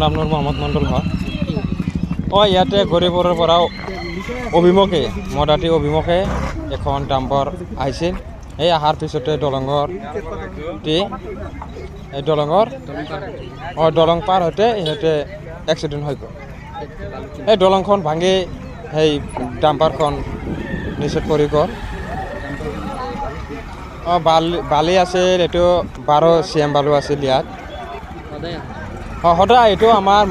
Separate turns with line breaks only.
নাম মোৰ মহম্মদ মণ্ডল হয়। ইয়াতে গৌৰীপুৰৰ পৰা অভিমুখে মদাতি অভিমুখে এখন ডাম্পাৰ আহিছিল। এই অহাৰ পিছতে এই দলং পাৰ হওঁতে ইহঁতে এক্সিডেণ্ট হৈ গ'ল। এই দলংখন ভাঙি সেই ডাম্পাৰখন নিচেত পৰি গ'ল। বালি আছিল, এইটো 12 CM বালু আছিল ইয়াত। সদায় এইটো আমাৰ